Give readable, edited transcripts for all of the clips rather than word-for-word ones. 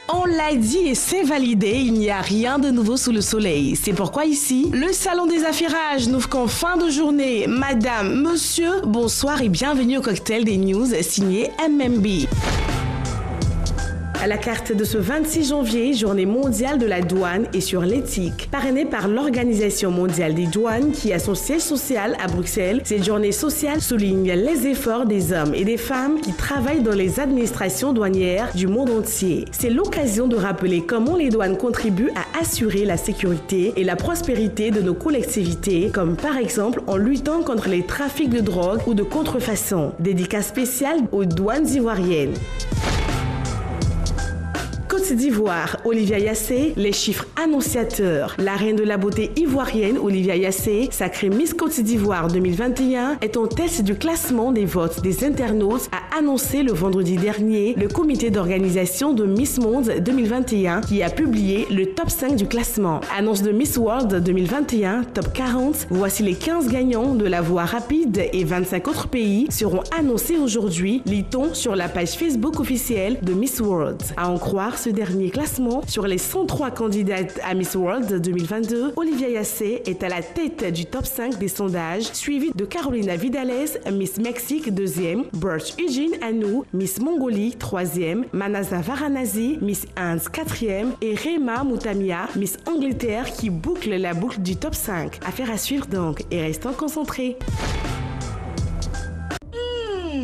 On l'a dit et c'est validé, il n'y a rien de nouveau sous le soleil. C'est pourquoi ici, le salon des affairages n'ouvre qu'en fin de journée. Madame, monsieur, bonsoir et bienvenue au cocktail des news signé MMB. À la carte de ce 26 janvier, journée mondiale de la douane et sur l'éthique. Parrainée par l'Organisation mondiale des douanes qui a son siège social à Bruxelles, cette journée sociale souligne les efforts des hommes et des femmes qui travaillent dans les administrations douanières du monde entier. C'est l'occasion de rappeler comment les douanes contribuent à assurer la sécurité et la prospérité de nos collectivités, comme par exemple en luttant contre les trafics de drogue ou de contrefaçon. Dédicace spéciale aux douanes ivoiriennes. Côte d'Ivoire, Olivia Yassé, les chiffres annonciateurs. La reine de la beauté ivoirienne, Olivia Yassé, sacrée Miss Côte d'Ivoire 2021, est en tête du classement des votes des internautes, a annoncé le vendredi dernier le comité d'organisation de Miss Monde 2021 qui a publié le top 5 du classement. Annonce de Miss World 2021, top 40. Voici les 15 gagnants de la voie rapide et 25 autres pays seront annoncés aujourd'hui, lit-on sur la page Facebook officielle de Miss World. À en croire ce dernier classement, sur les 103 candidates à Miss World 2022, Olivia Yassé est à la tête du top 5 des sondages, suivie de Carolina Vidales, Miss Mexique 2e, Burch Eugene Anou, Miss Mongolie 3e, Manaza Varanasi, Miss Inde 4e et Rema Moutamia, Miss Angleterre qui boucle la boucle du top 5. Affaire à suivre donc et restons concentrés.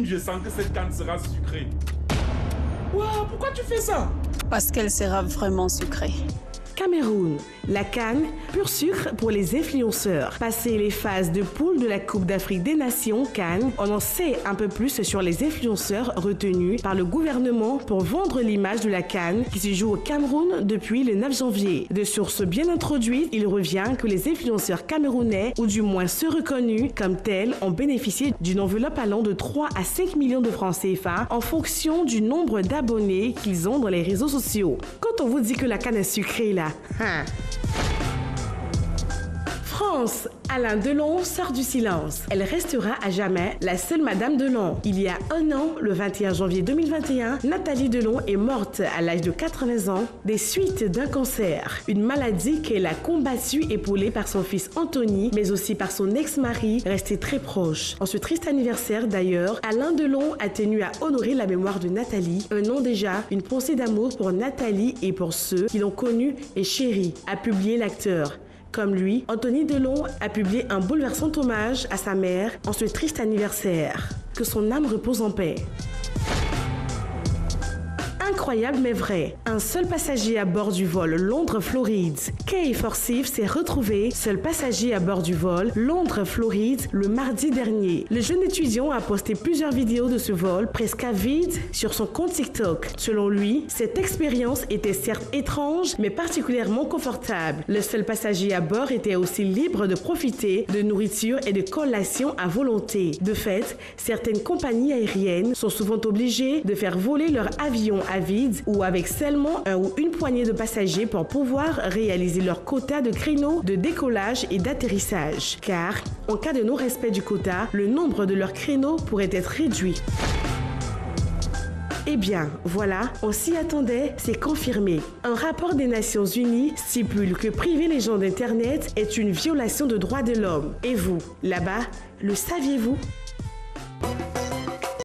Je sens que cette canne sera sucrée. Waouh, pourquoi tu fais ça? Parce qu'elle sera vraiment sucrée. Cameroun, la CAN, pur sucre pour les influenceurs. Passé les phases de poule de la Coupe d'Afrique des Nations, CAN, on en sait un peu plus sur les influenceurs retenus par le gouvernement pour vendre l'image de la CAN qui se joue au Cameroun depuis le 9 janvier. De sources bien introduites, il revient que les influenceurs camerounais, ou du moins ceux reconnus comme tels, ont bénéficié d'une enveloppe allant de 3 à 5 millions de francs CFA en fonction du nombre d'abonnés qu'ils ont dans les réseaux sociaux. Quand on vous dit que la CAN est sucrée là, France, Alain Delon sort du silence. Elle restera à jamais la seule Madame Delon. Il y a un an, le 21 janvier 2021, Nathalie Delon est morte à l'âge de 80 ans des suites d'un cancer. Une maladie qu'elle a combattue épaulée par son fils Anthony, mais aussi par son ex-mari, resté très proche. En ce triste anniversaire d'ailleurs, Alain Delon a tenu à honorer la mémoire de Nathalie. Un an déjà, une pensée d'amour pour Nathalie et pour ceux qui l'ont connue et chérie, a publié l'acteur. Comme lui, Anthony Delon a publié un bouleversant hommage à sa mère en ce triste anniversaire. Que son âme repose en paix. Incroyable mais vrai. Un seul passager à bord du vol Londres-Floride. Kay Forsyth s'est retrouvé seul passager à bord du vol Londres-Floride le mardi dernier. Le jeune étudiant a posté plusieurs vidéos de ce vol presque à vide sur son compte TikTok. Selon lui, cette expérience était certes étrange mais particulièrement confortable. Le seul passager à bord était aussi libre de profiter de nourriture et de collations à volonté. De fait, certaines compagnies aériennes sont souvent obligées de faire voler leur avion à vide ou avec seulement un ou une poignée de passagers pour pouvoir réaliser leur quota de créneaux de décollage et d'atterrissage. Car, en cas de non-respect du quota, le nombre de leurs créneaux pourrait être réduit. Eh bien, voilà, on s'y attendait, c'est confirmé. Un rapport des Nations Unies stipule que priver les gens d'Internet est une violation de droits de l'homme. Et vous, là-bas, le saviez-vous ?